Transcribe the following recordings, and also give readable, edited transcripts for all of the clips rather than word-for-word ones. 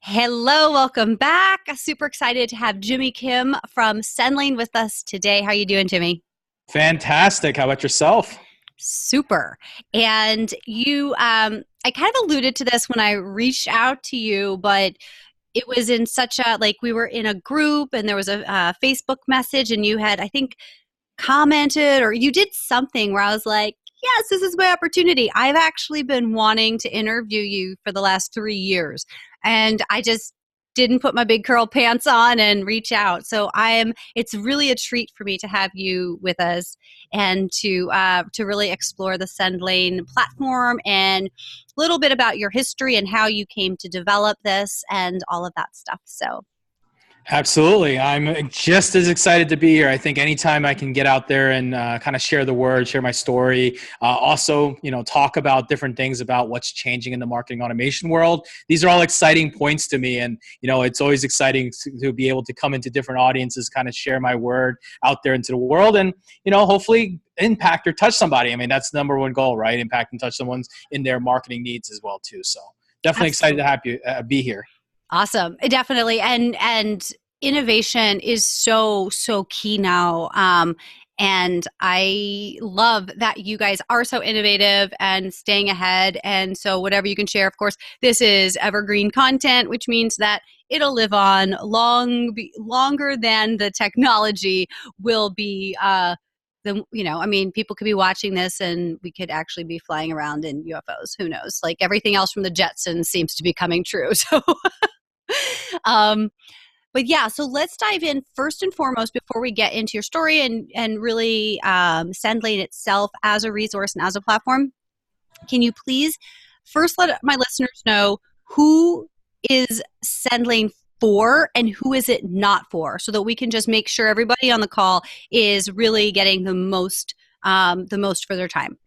Hello, welcome back. Super excited to have Jimmy Kim from Sendlane with us today. How are you doing, Jimmy? Fantastic. How about yourself? Super. And I kind of alluded to this when I reached out to you, but it was in such a, like, we were in a group and there was a Facebook message and you had, I think, commented or you did something where I was like, yes, this is my opportunity. I've actually been wanting to interview you for the last 3 years. And I just didn't put my big curl pants on and reach out. So it's really a treat for me to have you with us and to really explore the Sendlane platform and a little bit about your history and how you came to develop this and all of that stuff. So Absolutely. I'm just as excited to be here. I think anytime I can get out there and kind of share the word, share my story, also, talk about different things about what's changing in the marketing automation world. These are all exciting points to me. And, it's always exciting to be able to come into different audiences, kind of share my word out there into the world and, hopefully impact or touch somebody. I mean, that's the number one goal, right? Impact and touch someone's in their marketing needs as well, too. So definitely excited to absolutely. have you be here. Awesome. Definitely. And innovation is so key now. And I love that you guys are so innovative and staying ahead. And so whatever you can share, of course, this is evergreen content, which means that it'll live on longer than the technology will be I mean, people could be watching this and we could actually be flying around in UFOs. Who knows? Like everything else from the Jetsons seems to be coming true. So um, but yeah, so let's dive in first and foremost before we get into your story and really Sendlane itself as a resource and as a platform. Can you please first let my listeners know who is Sendlane for and who is it not for, so that we can just make sure everybody on the call is really getting the most for their time.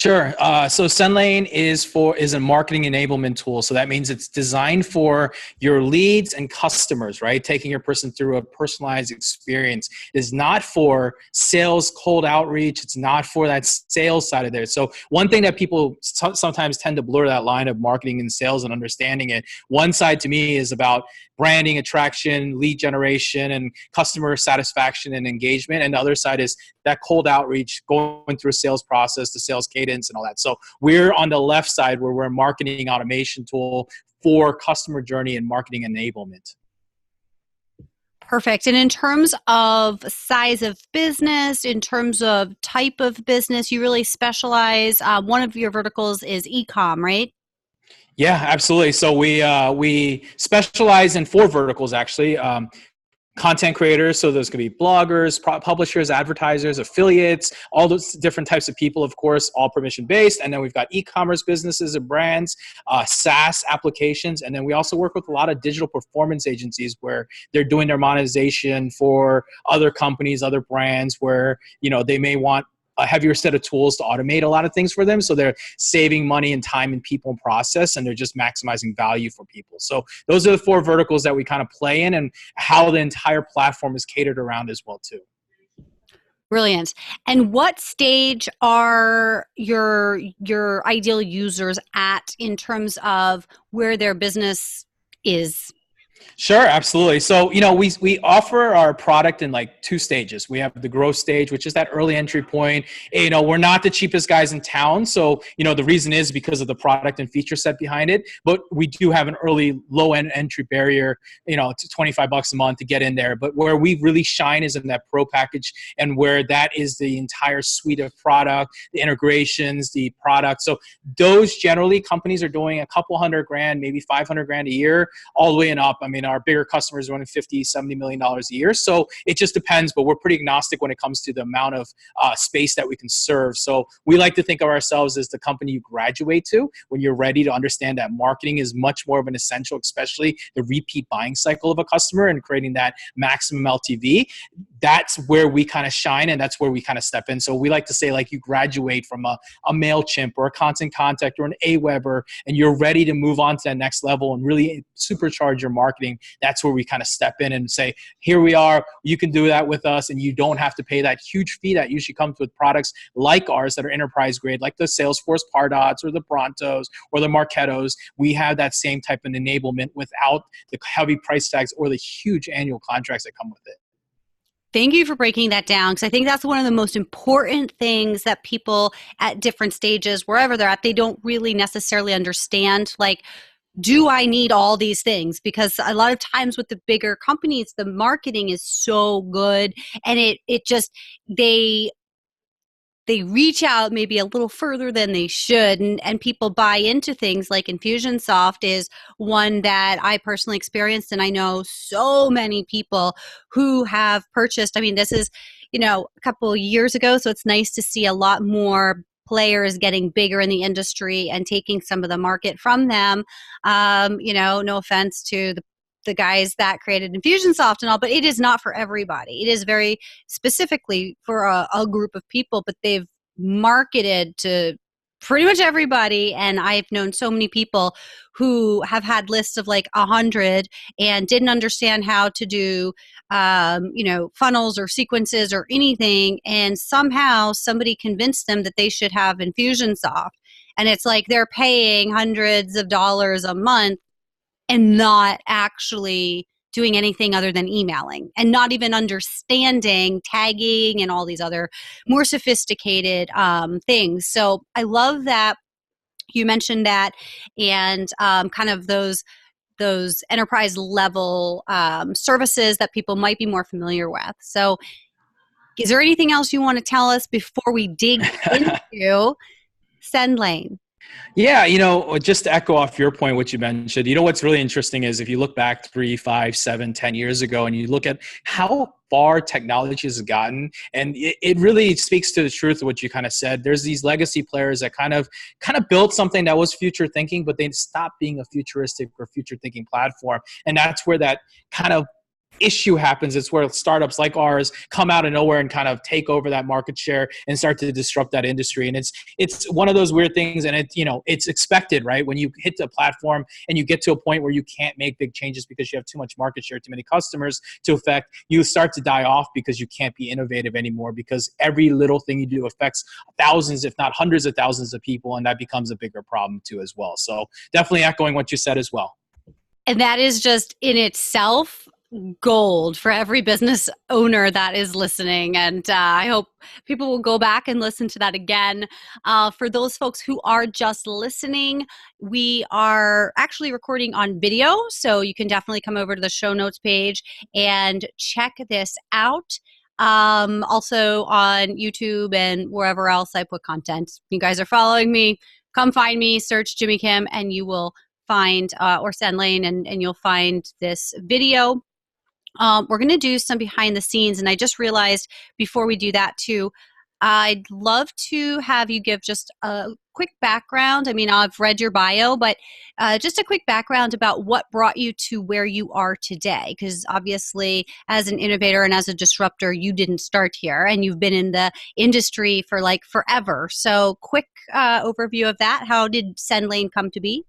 Sure. So Sendlane is a marketing enablement tool. So that means it's designed for your leads and customers, right? Taking your person through a personalized experience. It is not for sales, cold outreach. It's not for that sales side of there. So one thing that people sometimes tend to blur that line of marketing and sales and understanding it. One side to me is about branding, attraction, lead generation, and customer satisfaction and engagement. And the other side is that cold outreach, going through a sales process, the sales cadence and all that. So we're on the left side where we're a marketing automation tool for customer journey and marketing enablement. Perfect. And in terms of size of business, in terms of type of business, you really specialize. One of your verticals is e-com, right? Yeah, absolutely. So we specialize in four verticals actually. Content creators, so those could be bloggers, publishers, advertisers, affiliates, all those different types of people, of course, all permission based. And then we've got e-commerce businesses and brands, SaaS applications, and then we also work with a lot of digital performance agencies where they're doing their monetization for other companies, other brands, where they may want a heavier set of tools to automate a lot of things for them. So they're saving money and time and people and process, and they're just maximizing value for people. So those are the four verticals that we kind of play in, and how the entire platform is catered around as well too. Brilliant. And what stage are your ideal users at in terms of where their business is? Sure, absolutely. So, we offer our product in like two stages. We have the growth stage, which is that early entry point. We're not the cheapest guys in town. So, the reason is because of the product and feature set behind it. But we do have an early low end entry barrier, to $25 a month to get in there. But where we really shine is in that pro package, and where that is the entire suite of product, the integrations, the product. So those generally companies are doing a couple $100,000, maybe $500,000 a year, all the way and up. I mean, our bigger customers are running $50, $70 million a year. So it just depends, but we're pretty agnostic when it comes to the amount of space that we can serve. So we like to think of ourselves as the company you graduate to when you're ready to understand that marketing is much more of an essential, especially the repeat buying cycle of a customer and creating that maximum LTV. that's where we kind of shine, and that's where we kind of step in. So we like to say, like, you graduate from a MailChimp or a Constant Contact or an Aweber, and you're ready to move on to that next level and really supercharge your marketing. That's where we kind of step in and say, here we are, you can do that with us, and you don't have to pay that huge fee that usually comes with products like ours that are enterprise grade, like the Salesforce Pardots or the Brontos or the Marketos. We have that same type of enablement without the heavy price tags or the huge annual contracts that come with it. Thank you for breaking that down, because I think that's one of the most important things that people at different stages, wherever they're at, they don't really necessarily understand. Like, do I need all these things? Because a lot of times with the bigger companies, the marketing is so good, and it just, they reach out maybe a little further than they should, and people buy into things. Like Infusionsoft is one that I personally experienced, and I know so many people who have purchased. I mean, this is, a couple of years ago, so it's nice to see a lot more players getting bigger in the industry and taking some of the market from them. No offense to the guys that created Infusionsoft and all, but it is not for everybody. It is very specifically for a group of people, but they've marketed to pretty much everybody. And I've known so many people who have had lists of like 100 and didn't understand how to do, funnels or sequences or anything. And somehow somebody convinced them that they should have Infusionsoft. And it's like they're paying hundreds of dollars a month and not actually doing anything other than emailing, and not even understanding tagging and all these other more sophisticated things. So I love that you mentioned that, and kind of those enterprise level services that people might be more familiar with. So is there anything else you want to tell us before we dig into Sendlane? Yeah, just to echo off your point, what you mentioned, what's really interesting is if you look back 3, 5, 7, 10 years ago, and you look at how far technology has gotten, and it really speaks to the truth of what you kind of said. There's these legacy players that kind of built something that was future thinking, but they stopped being a futuristic or future thinking platform. And that's where that kind of issue happens. It's where startups like ours come out of nowhere and kind of take over that market share and start to disrupt that industry. And it's one of those weird things, and it's expected, right? When you hit the platform and you get to a point where you can't make big changes because you have too much market share, too many customers to affect, you start to die off because you can't be innovative anymore, because every little thing you do affects thousands, if not hundreds of thousands of people, and that becomes a bigger problem too as well. So definitely echoing what you said as well. And that is just in itself gold for every business owner that is listening. And I hope people will go back and listen to that again. For those folks who are just listening, we are actually recording on video, so you can definitely come over to the show notes page and check this out. Also on YouTube and wherever else I put content. You guys are following me, come find me, search Jimmy Kim, and you will find, or Sendlane, and you'll find this video. We're going to do some behind the scenes, and I just realized before we do that too, I'd love to have you give just a quick background. I mean, I've read your bio, but just a quick background about what brought you to where you are today. Because obviously, as an innovator and as a disruptor, you didn't start here, and you've been in the industry for like forever. So quick overview of that. How did Sendlane come to be?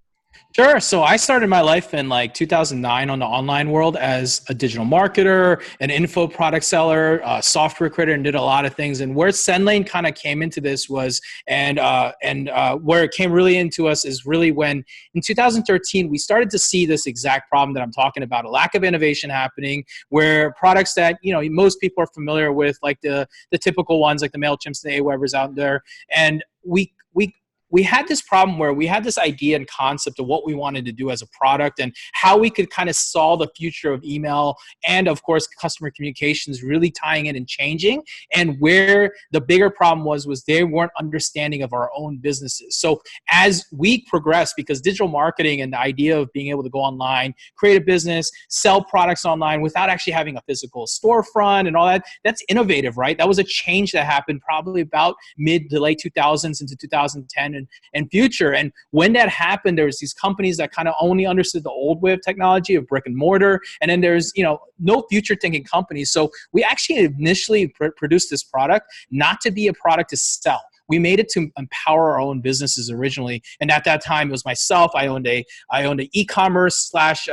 Sure. So I started my life in like 2009 on the online world as a digital marketer, an info product seller, a software creator, and did a lot of things. And where Sendlane kind of came into this was, and where it came really into us is really when in 2013, we started to see this exact problem that I'm talking about, a lack of innovation happening, where products that, most people are familiar with, like the typical ones, like the MailChimps, the Awebers out there. And we had this problem where we had this idea and concept of what we wanted to do as a product and how we could kind of solve the future of email and, of course, customer communications, really tying in and changing. And where the bigger problem was they weren't understanding of our own businesses. So as we progressed, because digital marketing and the idea of being able to go online, create a business, sell products online without actually having a physical storefront and all that, that's innovative, right? That was a change that happened probably about mid to late 2000s into 2010 and future. And when that happened, there was these companies that kind of only understood the old way of technology of brick and mortar. And then there's, no future thinking companies. So we actually initially produced this product not to be a product to sell. We made it to empower our own businesses originally, and at that time it was myself. I owned a e-commerce slash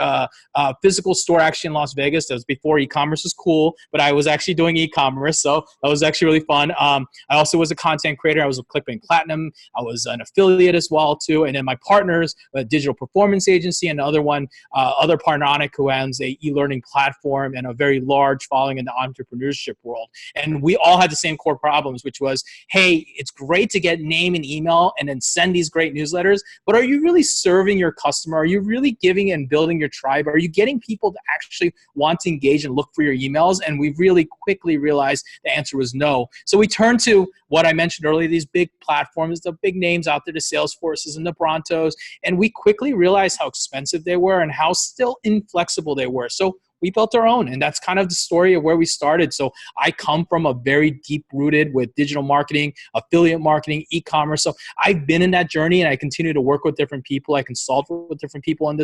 physical store actually in Las Vegas. That was before e-commerce was cool, but I was actually doing e-commerce, so that was actually really fun. I also was a content creator. I was with ClickBank Platinum. I was an affiliate as well too, and then my partners, a digital performance agency, and another one, other partner Anik, who owns a e-learning platform and a very large following in the entrepreneurship world. And we all had the same core problems, which was, hey, it's great to get name and email and then send these great newsletters, but are you really serving your customer? Are you really giving and building your tribe? Are you getting people to actually want to engage and look for your emails? And we really quickly realized the answer was no. So we turned to what I mentioned earlier, these big platforms, the big names out there, the Salesforces and the Brontos, and we quickly realized how expensive they were and how still inflexible they were. So we built our own, and that's kind of the story of where we started. So I come from a very deep rooted with digital marketing, affiliate marketing, e-commerce. So I've been in that journey, and I continue to work with different people. I consult with different people in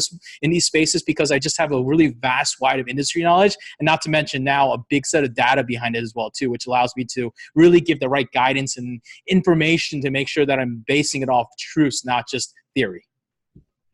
these spaces because I just have a really vast wide of industry knowledge, and not to mention now a big set of data behind it as well too, which allows me to really give the right guidance and information to make sure that I'm basing it off truths, not just theory.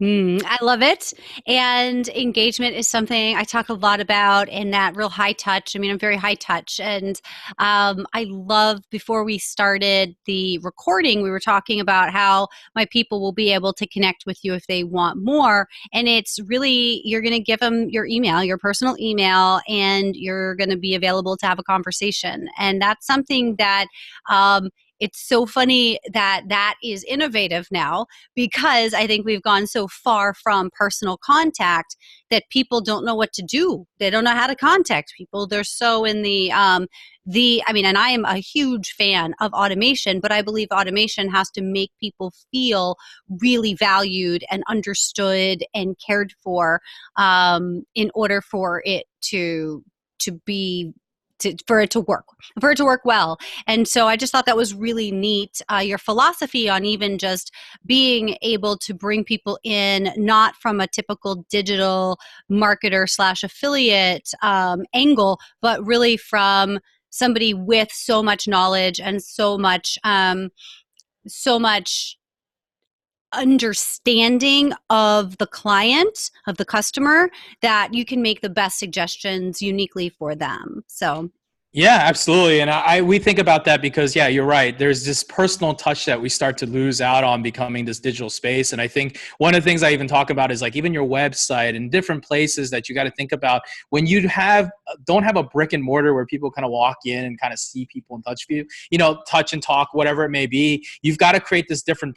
I love it. And engagement is something I talk a lot about, and that real high touch. I mean, I'm very high touch. And I love, before we started the recording, we were talking about how my people will be able to connect with you if they want more. And it's really, you're going to give them your email, your personal email, and you're going to be available to have a conversation. And that's something that, it's so funny that that is innovative now, because I think we've gone so far from personal contact that people don't know what to do. They don't know how to contact people. They're so in and I am a huge fan of automation, but I believe automation has to make people feel really valued and understood and cared for, in order for it to be for it to work well. And so I just thought that was really neat. Your philosophy on even just being able to bring people in, not from a typical digital marketer slash affiliate angle, but really from somebody with so much knowledge and so much understanding of the client, of the customer, that you can make the best suggestions uniquely for them. So Yeah, absolutely. And we think about that because, yeah, you're right. There's this personal touch that we start to lose out on becoming this digital space. And I think one of the things I even talk about is like even your website and different places that you got to think about when you don't have a brick and mortar where people kind of walk in and kind of see people and touch you, touch and talk, whatever it may be. You've got to create this different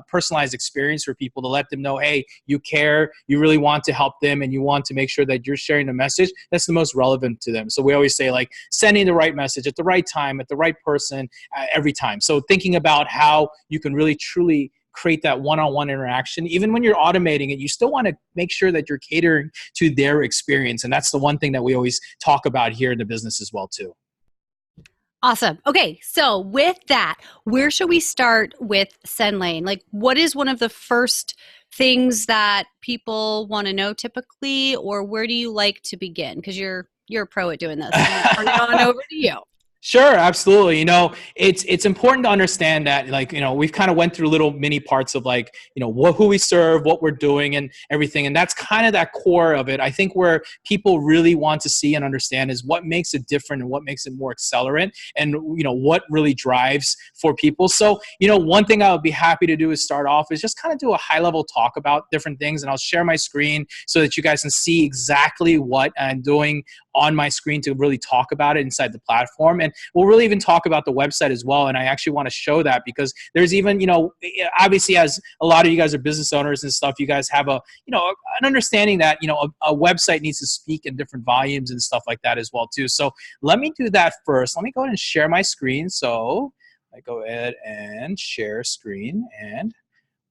personalized experience for people to let them know, hey, you care, you really want to help them, and you want to make sure that you're sharing the message that's the most relevant to them. So we always say like sending the right message at the right time, at the right person, every time. So thinking about how you can really truly create that one-on-one interaction. Even when you're automating it, you still want to make sure that you're catering to their experience. And that's the one thing that we always talk about here in the business as well too. Awesome. Okay, so with that, where should we start with Sendlane? Like, what is one of the first things that people want to know typically, or where do you like to begin? Because you're a pro at doing this. I'm turn it on over to you. Sure, absolutely. It's important to understand that, like, we've kind of went through little mini parts of like, who we serve, what we're doing and everything. And that's kind of that core of it. I think where people really want to see and understand is what makes it different and what makes it more accelerant and, what really drives for people. So, one thing I would be happy to do is start off is just kind of do a high level talk about different things. And I'll share my screen so that you guys can see exactly what I'm doing on my screen to really talk about it inside the platform. And we'll really even talk about the website as well. And I actually want to show that because there's even, obviously as a lot of you guys are business owners and stuff, you guys have an understanding that, a website needs to speak in different volumes and stuff like that as well too. So let me do that first. Let me go ahead and share my screen. So I go ahead and share screen, and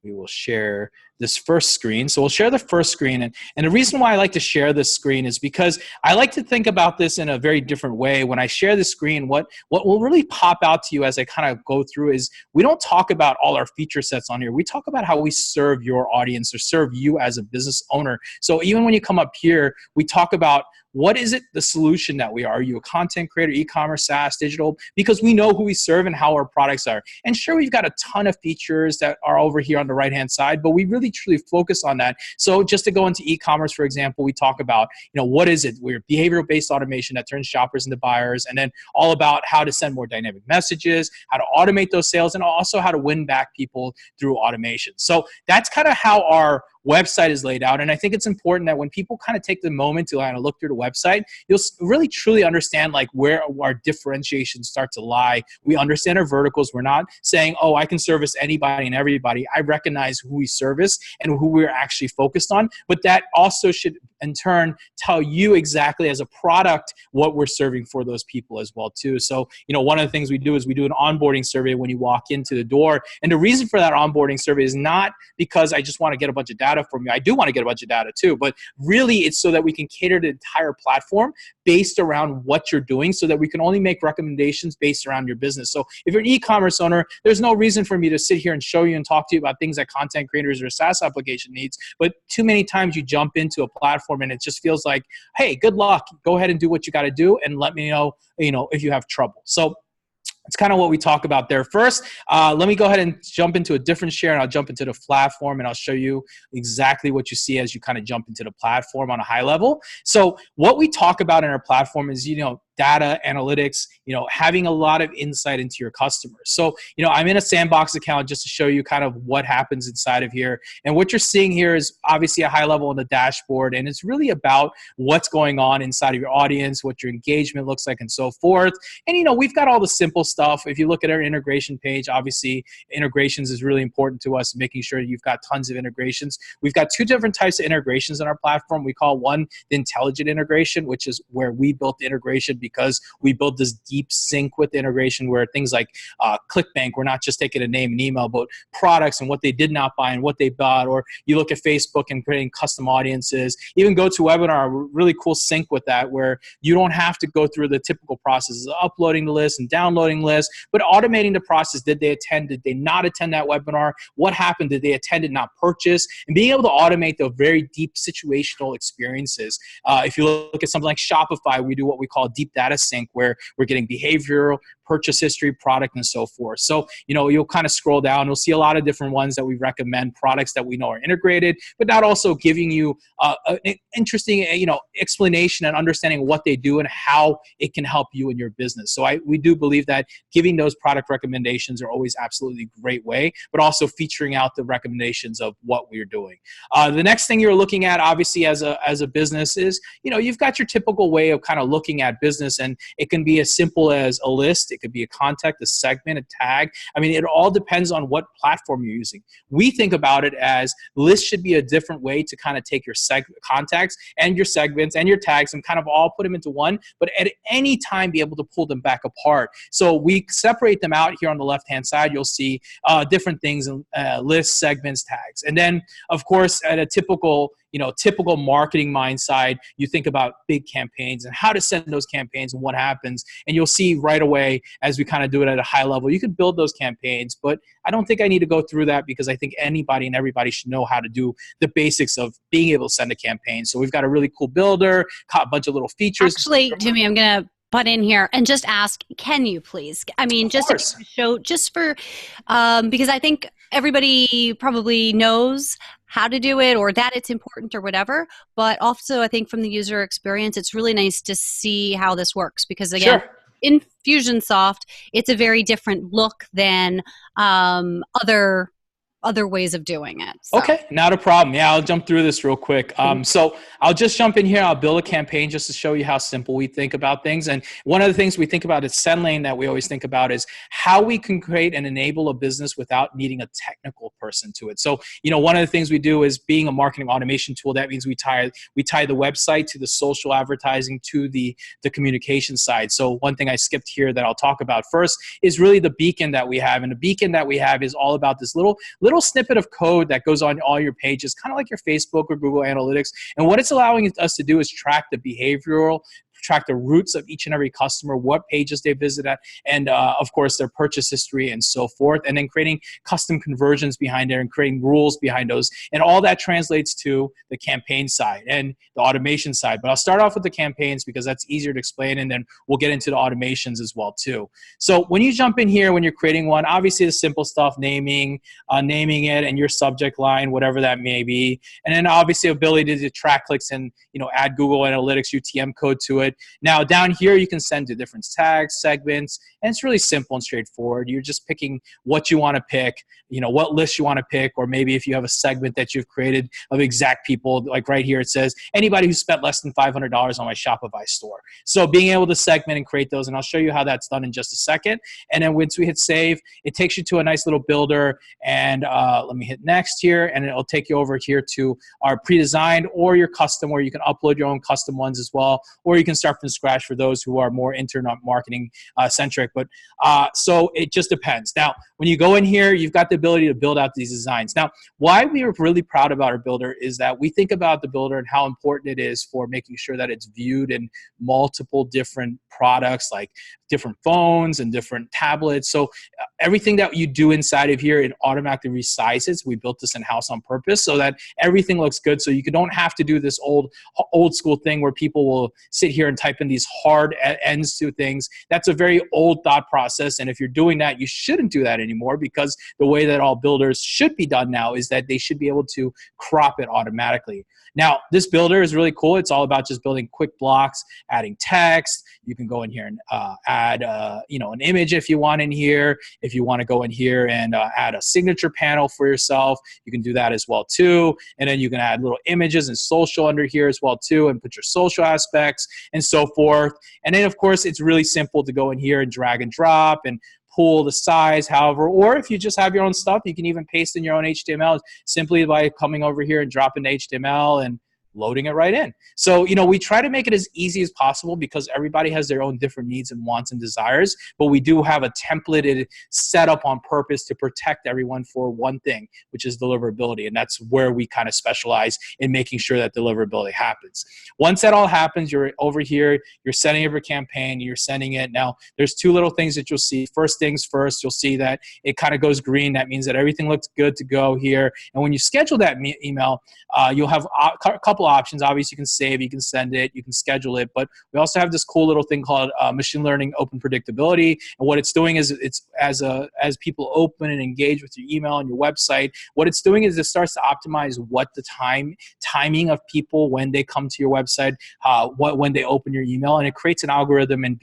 we will share this first screen. So we'll share the first screen. And the reason why I like to share this screen is because I like to think about this in a very different way. When I share the screen, what will really pop out to you as I kind of go through is we don't talk about all our feature sets on here. We talk about how we serve your audience or serve you as a business owner. So even when you come up here, we talk about what is it, the solution that we are. Are you a content creator, e-commerce, SaaS, digital? Because we know who we serve and how our products are. And sure, we've got a ton of features that are over here on the right-hand side, but we really truly focus on that. So just to go into e-commerce, for example, we talk about, what is it? We're behavioral-based automation that turns shoppers into buyers, and then all about how to send more dynamic messages, how to automate those sales, and also how to win back people through automation. So that's kind of how our website is laid out. And I think it's important that when people kind of take the moment to kind of look through the website, you'll really truly understand like where our differentiations start to lie. We understand our verticals. We're not saying, oh, I can service anybody and everybody. I recognize who we service and who we're actually focused on. But that also should in turn tell you exactly as a product what we're serving for those people as well too. So, one of the things we do is we do an onboarding survey when you walk into the door. And the reason for that onboarding survey is not because I just want to get a bunch of data from you. I do want to get a bunch of data too, but really it's so that we can cater the entire platform based around what you're doing so that we can only make recommendations based around your business. So if you're an e-commerce owner, there's no reason for me to sit here and show you and talk to you about things that content creators or SaaS application needs. But too many times you jump into a platform and it just feels like, hey, good luck. Go ahead and do what you got to do and let me know, if you have trouble. So it's kind of what we talk about there. First, let me go ahead and jump into a different share, and I'll jump into the platform, and I'll show you exactly what you see as you kind of jump into the platform on a high level. So what we talk about in our platform is, data analytics, having a lot of insight into your customers. So, I'm in a Sandbox account just to show you kind of what happens inside of here. And what you're seeing here is obviously a high level on the dashboard, and it's really about what's going on inside of your audience, what your engagement looks like, and so forth. And, we've got all the simple stuff. If you look at our integration page, obviously integrations is really important to us, making sure you've got tons of integrations. We've got two different types of integrations in our platform. We call one the intelligent integration, which is where we built the integration because we built this deep sync with integration where things like ClickBank, we're not just taking a name and email, but products and what they did not buy and what they bought. Or you look at Facebook and creating custom audiences. Even GoToWebinar, really cool sync with that where you don't have to go through the typical processes of uploading the list and downloading lists, but automating the process. Did they attend? Did they not attend that webinar? What happened? Did they attend and not purchase? And being able to automate the very deep situational experiences. If you look at something like Shopify, we do what we call deep data sync where we're getting behavioral, purchase history, product, and so forth. So, you'll kind of scroll down. You'll see a lot of different ones that we recommend, products that we know are integrated, but not also giving you an interesting, explanation and understanding what they do and how it can help you in your business. So we do believe that giving those product recommendations are always absolutely a great way, but also featuring out the recommendations of what we're doing. The next thing you're looking at, obviously, as a business is, you've got your typical way of kind of looking at business, and it can be as simple as a list. It could be a contact, a segment, a tag. I mean, it all depends on what platform you're using. We think about it as lists should be a different way to kind of take your contacts and your segments and your tags and kind of all put them into one, but at any time be able to pull them back apart. So we separate them out here on the left-hand side. You'll see different things, lists, segments, tags. And then, of course, at a typical marketing mind side, you think about big campaigns and how to send those campaigns and what happens. And you'll see right away as we kind of do it at a high level, you can build those campaigns, but I don't think I need to go through that because I think anybody and everybody should know how to do the basics of being able to send a campaign. So we've got a really cool builder, a bunch of little features. Actually, Jimmy, I'm going to butt in here and just ask, can you please? I mean, just to show, just for, because I think everybody probably knows how to do it or that it's important or whatever, but also I think from the user experience, it's really nice to see how this works because again, Sure. In Fusionsoft, it's a very different look than other ways of doing it. So. Okay, not a problem. Yeah, I'll jump through this real quick. So I'll just jump in here. I'll build a campaign just to show you how simple we think about things. And one of the things we think about is Sendlane that we always think about is how we can create and enable a business without needing a technical person to it. So, one of the things we do is being a marketing automation tool. That means we tie the website to the social advertising to the communication side. So one thing I skipped here that I'll talk about first is really the beacon that we have. And the beacon that we have is all about this little little snippet of code that goes on all your pages, kind of like your Facebook or Google Analytics. And what it's allowing us to do is track the behavioral, track the roots of each and every customer, what pages they visit at, and of course their purchase history and so forth, and then creating custom conversions behind there and creating rules behind those. And all that translates to the campaign side and the automation side. But I'll start off with the campaigns because that's easier to explain, and then we'll get into the automations as well too. So when you jump in here, when you're creating one, obviously the simple stuff, naming it and your subject line, whatever that may be, and then obviously ability to track clicks and add Google Analytics UTM code to it. Now down here you can send to different tags, segments, and it's really simple and straightforward. You're just picking what you want to pick, what list you want to pick, or maybe if you have a segment that you've created of exact people, like right here it says anybody who spent less than $500 on my Shopify store. So being able to segment and create those, and I'll show you how that's done in just a second. And then once we hit save, it takes you to a nice little builder, and let me hit next here, and it'll take you over here to our pre-designed or your custom, where you can upload your own custom ones as well, or you can start from scratch for those who are more internet marketing centric. But so it just depends. Now, when you go in here, you've got the ability to build out these designs. Now, why we are really proud about our builder is that we think about the builder and how important it is for making sure that it's viewed in multiple different products, like different phones and different tablets. So everything that you do inside of here, it automatically resizes. We built this in-house on purpose so that everything looks good. So you don't have to do this old school thing where people will sit here and type in these hard ends to things. That's a very old thought process. And if you're doing that, you shouldn't do that anymore, because the way that all builders should be done now is that they should be able to crop it automatically. Now, this builder is really cool. It's all about just building quick blocks, adding text. You can go in here and add, an image if you want in here. If you want to go in here and add a signature panel for yourself, you can do that as well too. And then you can add little images and social under here as well too, and put your social aspects and so forth. And then of course, it's really simple to go in here and drag and drop and pull the size, however, or if you just have your own stuff, you can even paste in your own HTML simply by coming over here and dropping the HTML and loading it right in. So, we try to make it as easy as possible because everybody has their own different needs and wants and desires, but we do have a templated setup on purpose to protect everyone for one thing, which is deliverability. And that's where we kind of specialize in making sure that deliverability happens. Once that all happens, you're over here, you're setting up your campaign, you're sending it. Now, there's two little things that you'll see. First things first, you'll see that it kind of goes green. That means that everything looks good to go here. And when you schedule that email, you'll have a couple options. Obviously, you can save, you can send it, you can schedule it, but we also have this cool little thing called machine learning open predictability. And what it's doing is it's as people open and engage with your email and your website, what it's doing is it starts to optimize what the timing of people when they come to your website, when they open your email, and it creates an algorithm and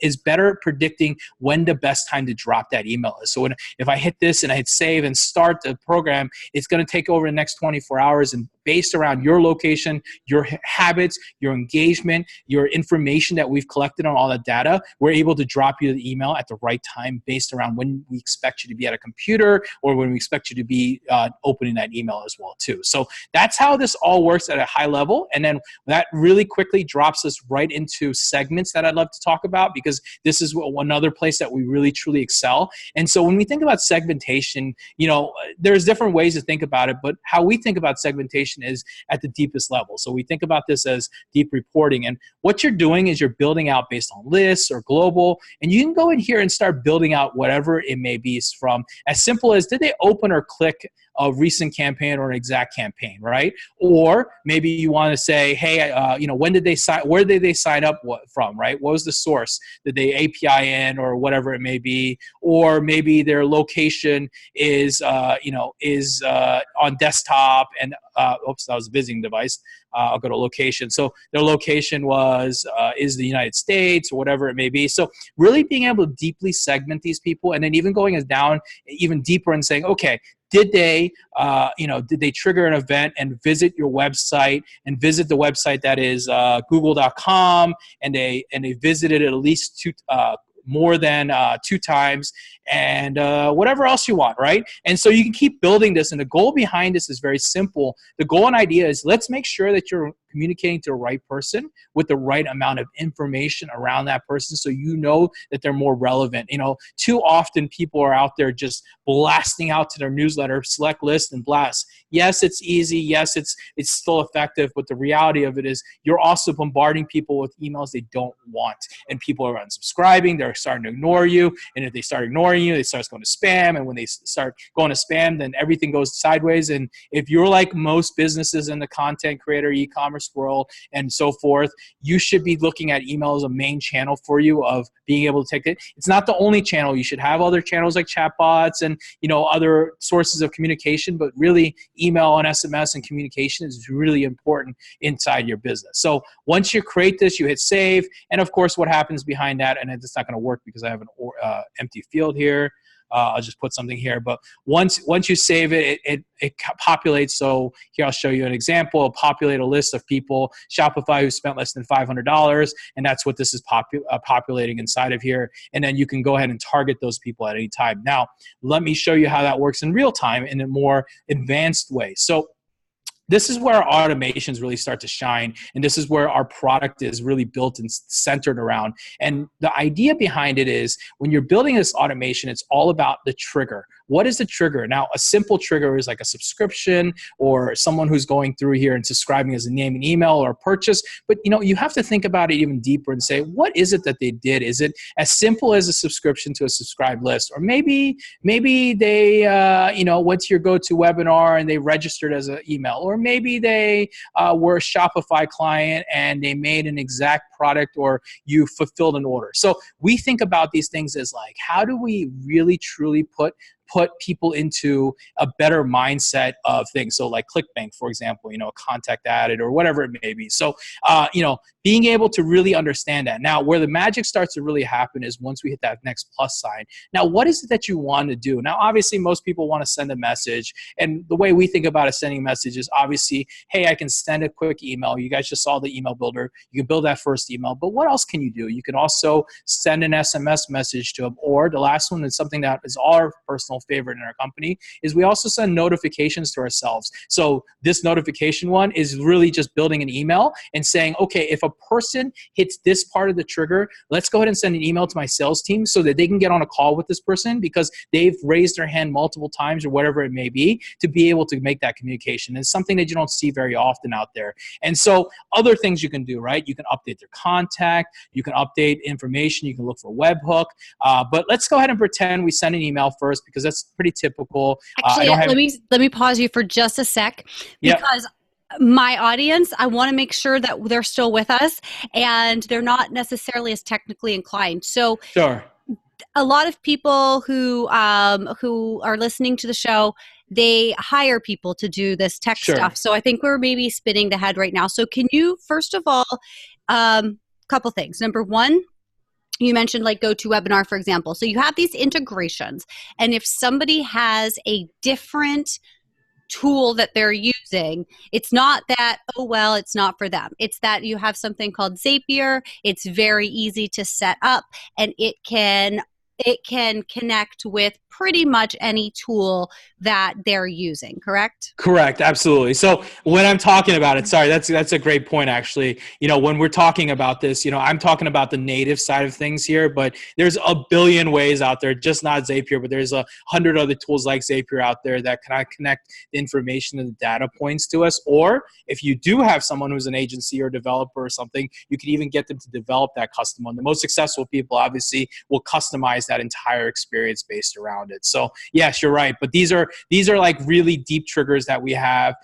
is better predicting when the best time to drop that email is. So if I hit this and I hit save and start the program, it's going to take over the next 24 hours, and based around your location, your habits, your engagement, your information that we've collected on all that data, we're able to drop you the email at the right time based around when we expect you to be at a computer or when we expect you to be opening that email as well too. So that's how this all works at a high level. And then that really quickly drops us right into segments that I'd love to talk about, because this is another place that we really truly excel. And so when we think about segmentation, there's different ways to think about it, but how we think about segmentation is at the deepest level. So we think about this as deep reporting, and what you're doing is you're building out based on lists or global, and you can go in here and start building out whatever it may be, from as simple as did they open or click a recent campaign or an exact campaign, right? Or maybe you want to say, hey, when did they sign? Where did they sign up from, right? What was the source? Did they API in or whatever it may be? Or maybe their location is, on desktop and, oops, that was a visiting device. I'll go to location. So their location is the United States or whatever it may be. So really being able to deeply segment these people, and then even going down even deeper and saying, okay, did they trigger an event and visit your website and visit the website that is google.com, and they visited it at least more than 2 times, and whatever else you want, right? And so you can keep building this. And the goal behind this is very simple. The goal and idea is, let's make sure that you're communicating to the right person with the right amount of information around that person, so you know that they're more relevant. Too often people are out there just blasting out to their newsletter, select list and blast. Yes, it's easy. Yes, it's still effective. But the reality of it is, you're also bombarding people with emails they don't want. And people are unsubscribing. They're starting to ignore you. And if they start ignoring you, they start going to spam. And when they start going to spam, then everything goes sideways. And if you're like most businesses in the content creator, e-commerce world, and so forth, you should be looking at email as a main channel for you of being able to take it. It's not the only channel. You should have other channels like chatbots and other sources of communication, but really email and SMS and communication is really important inside your business. So once you create this, you hit save, and of course what happens behind that, and it's not going to work because I have an empty field here. I'll just put something here. But once you save it, it populates. So here I'll show you an example. It'll populate a list of people, Shopify, who spent less than $500, and that's what this is populating inside of here. And then you can go ahead and target those people at any time. Now, let me show you how that works in real time in a more advanced way. So this is where our automations really start to shine, and this is where our product is really built and centered around. And the idea behind it is, when you're building this automation, it's all about the trigger. What is the trigger? Now, a simple trigger is like a subscription, or someone who's going through here and subscribing as a name and email, or a purchase. But you have to think about it even deeper and say, what is it that they did? Is it as simple as a subscription to a subscribed list? Or maybe they went to your go-to webinar and they registered as an email. Or maybe they were a Shopify client and they made an exact product, or you fulfilled an order. So we think about these things as like, how do we really truly put people into a better mindset of things? So like ClickBank, for example, a contact added or whatever it may be. So, being able to really understand that. Now, where the magic starts to really happen is once we hit that next plus sign. Now, what is it that you want to do? Now, obviously, most people want to send a message. And the way we think about sending messages, obviously, hey, I can send a quick email. You guys just saw the email builder. You can build that first email. But what else can you do? You can also send an SMS message to them. Or the last one is something that is our personal favorite in our company, is we also send notifications to ourselves. So this notification one is really just building an email and saying, okay, if a person hits this part of the trigger, let's go ahead and send an email to my sales team so that they can get on a call with this person because they've raised their hand multiple times or whatever it may be to be able to make that communication. It's something that you don't see very often out there. And so other things you can do, right? You can update their contact, you can update information, you can look for a webhook. But let's go ahead and pretend we send an email first, because that's pretty typical. Actually, let me pause you for just a sec, because my audience, I want to make sure that they're still with us and they're not necessarily as technically inclined. So sure. A lot of people who are listening to the show, they hire people to do this tech stuff. So I think we're maybe spinning the head right now. So can you, first of all, couple things. Number one, you mentioned like GoToWebinar, for example. So you have these integrations, and if somebody has a different tool that they're using, it's not that, oh, well, it's not for them. It's that you have something called Zapier. It's very easy to set up, and it can connect with pretty much any tool that they're using, correct? Correct, absolutely. So when I'm talking about it, sorry, that's a great point, actually. When we're talking about this, I'm talking about the native side of things here, but there's a billion ways out there, just not Zapier, but there's 100 other tools like Zapier out there that can connect the information and the data points to us. Or if you do have someone who's an agency or developer or something, you can even get them to develop that custom one. The most successful people, obviously, will customize that entire experience based around it. So yes, you're right. But these are like really deep triggers that we have,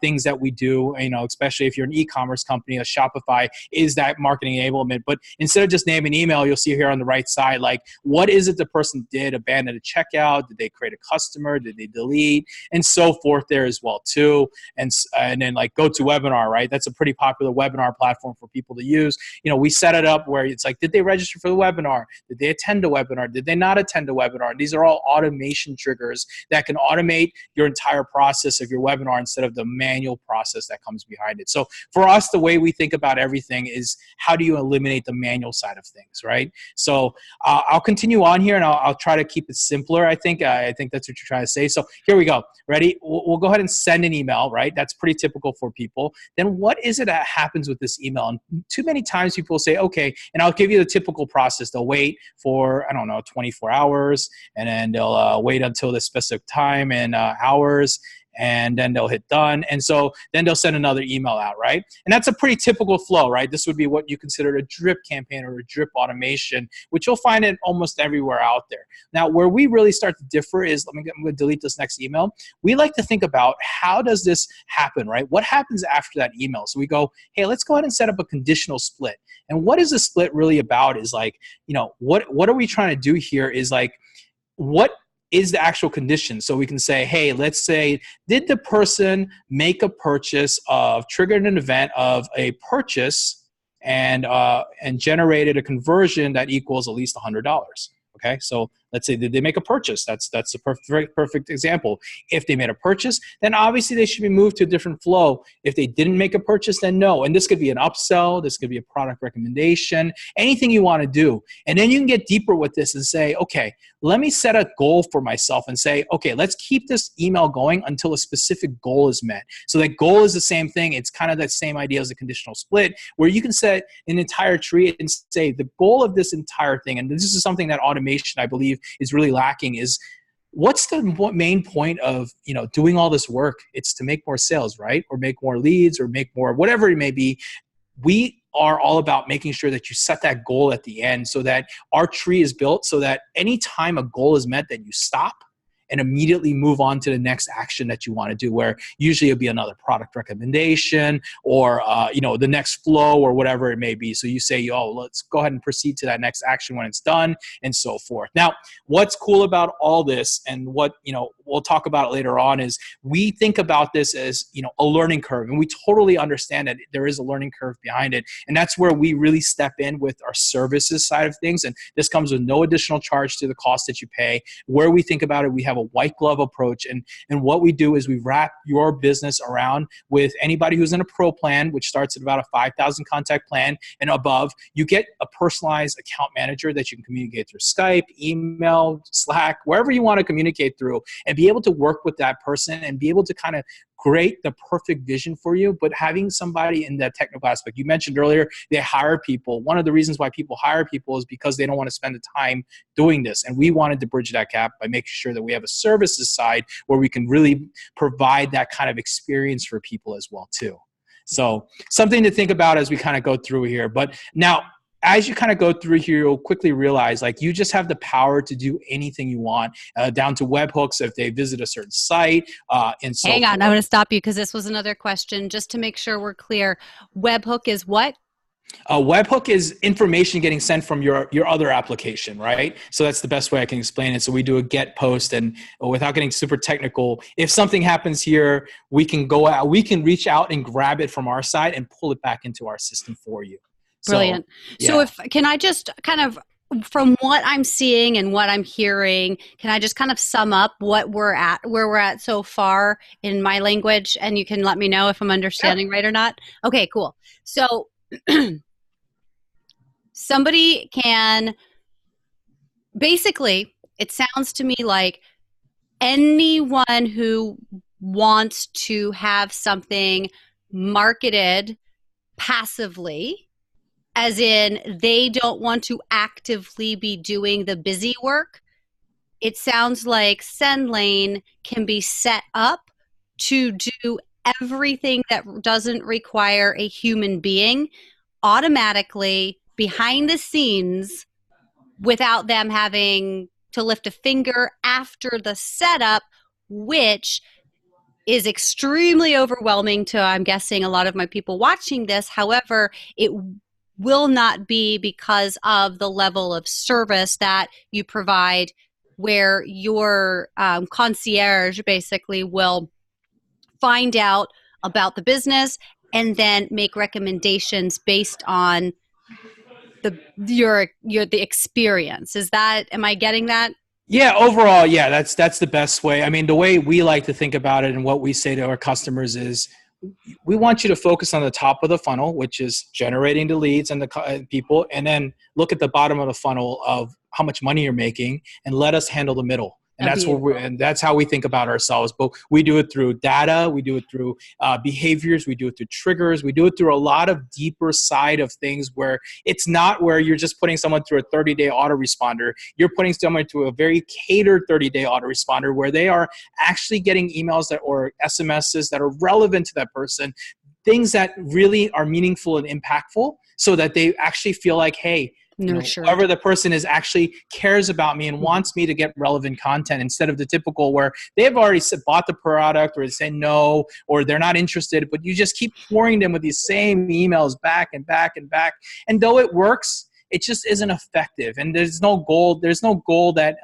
things that we do, especially if you're an e-commerce company. A Shopify is that marketing enablement. But instead of just name and email, you'll see here on the right side, like, what is it the person did? Abandoned a checkout? Did they create a customer? Did they delete? And so forth there as well too. And then like GoToWebinar, right? That's a pretty popular webinar platform for people to use. We set it up where it's like, did they register for the webinar? Did they attend a webinar? webinar? Did they not attend a webinar? These are all automation triggers that can automate your entire process of your webinar instead of the manual process that comes behind it. So for us, the way we think about everything is how do you eliminate the manual side of things, right? So I'll continue on here, and I'll try to keep it simpler. I think that's what you're trying to say. So here we go. Ready? We'll go ahead and send an email, right? That's pretty typical for people. Then what is it that happens with this email? And too many times people will say, okay, and I'll give you the typical process. They'll wait for, I don't know, 24 hours, and then they'll wait until the specific time and hours, and then they'll hit done. And so then they'll send another email out, right? And that's a pretty typical flow, right? This would be what you consider a drip campaign or a drip automation, which you'll find it almost everywhere out there. Now, where we really start to differ is, I'm going to delete this next email. We like to think about how does this happen, right? What happens after that email? So we go, hey, let's go ahead and set up a conditional split. And what is a split really about is like, what are we trying to do here is like, what is the actual condition? So we can say, hey, let's say, did the person make a purchase triggered an event of a purchase and generated a conversion that equals at least $100? Okay, so let's say, did they make a purchase? That's a perfect example. If they made a purchase, then obviously they should be moved to a different flow. If they didn't make a purchase, then no. And this could be an upsell, this could be a product recommendation, anything you want to do. And then you can get deeper with this and say, okay, let me set a goal for myself and say, okay, let's keep this email going until a specific goal is met. So that goal is the same thing. It's kind of that same idea as a conditional split, where you can set an entire tree and say the goal of this entire thing, and this is something that automation, I believe, is really lacking, is what's the main point of doing all this work? It's to make more sales, right? Or make more leads, or make more, whatever it may be. We are all about making sure that you set that goal at the end so that our tree is built so that anytime a goal is met, that you stop and immediately move on to the next action that you want to do, where usually it'll be another product recommendation or the next flow or whatever it may be. So you say, let's go ahead and proceed to that next action when it's done, and so forth. Now, what's cool about all this, and what we'll talk about it later on, is we think about this as a learning curve, and we totally understand that there is a learning curve behind it, and that's where we really step in with our services side of things. And this comes with no additional charge to the cost that you pay. Where we think about it, we have a white glove approach, and what we do is we wrap your business around with anybody who's in a pro plan, which starts at about a 5,000 contact plan and above. You get a personalized account manager that you can communicate through Skype, email, Slack, wherever you want to communicate through, and be able to work with that person and be able to kind of create the perfect vision for you. But having somebody in that technical aspect, you mentioned earlier, they hire people. One of the reasons why people hire people is because they don't want to spend the time doing this. And we wanted to bridge that gap by making sure that we have a services side where we can really provide that kind of experience for people as well too. So something to think about as we kind of go through here. But now, as you kind of go through here, you'll quickly realize like you just have the power to do anything you want, down to webhooks if they visit a certain site. And so Hang on, I'm going to stop you because this was another question. Just to make sure we're clear, webhook is what? A webhook is information getting sent from your other application, right? So that's the best way I can explain it. So we do a get post, and without getting super technical, if something happens here, we can go out, we can reach out and grab it from our side and pull it back into our system for you. Brilliant. So can I just kind of, from what I'm seeing and what I'm hearing, can I just kind of sum up where we're at so far in my language, and you can let me know if I'm understanding right or not? Okay, cool. So somebody can, basically, it sounds to me like anyone who wants to have something marketed passively, as in they don't want to actively be doing the busy work, it sounds like Sendlane can be set up to do everything that doesn't require a human being automatically behind the scenes without them having to lift a finger after the setup, which is extremely overwhelming to, I'm guessing, a lot of my people watching this. However, it will not be because of the level of service that you provide, where your concierge basically will find out about the business and then make recommendations based on your the experience. Is that, am I getting that? Yeah, overall, yeah, that's the best way. I mean, the way we like to think about it and what we say to our customers is we want you to focus on the top of the funnel, which is generating the leads and the people, and then look at the bottom of the funnel of how much money you're making, and let us handle the middle. And A beautiful. and that's how we think about ourselves. But we do it through data, we do it through behaviors, we do it through triggers, we do it through a lot of deeper side of things where it's not where you're just putting someone through a 30-day autoresponder. You're putting someone through a very catered 30-day autoresponder where they are actually getting emails that or SMSs that are relevant to that person, things that really are meaningful and impactful, so that they actually feel like, hey, Nurtured. whoever the person is actually cares about me and wants me to get relevant content, instead of the typical where they've already bought the product or they say no or they're not interested, but you just keep pouring them with these same emails back and back and back. And though it works, it just isn't effective. And there's no goal that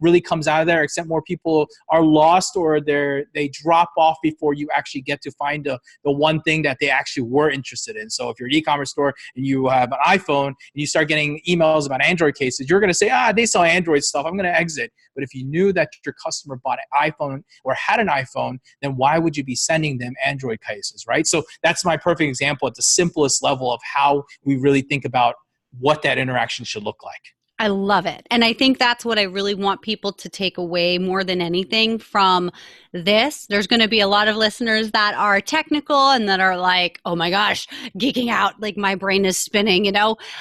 really comes out of there, except more people are lost or they drop off before you actually get to find the one thing that they actually were interested in. So if you're an e-commerce store and you have an iPhone and you start getting emails about Android cases, you're going to say, they sell Android stuff, I'm going to exit. But if you knew that your customer bought an iPhone or had an iPhone, then why would you be sending them Android cases, right? So that's my perfect example at the simplest level of how we really think about what that interaction should look like. I love it. And I think that's what I really want people to take away more than anything from this. There's going to be a lot of listeners that are technical and that are like, oh my gosh, geeking out, like my brain is spinning,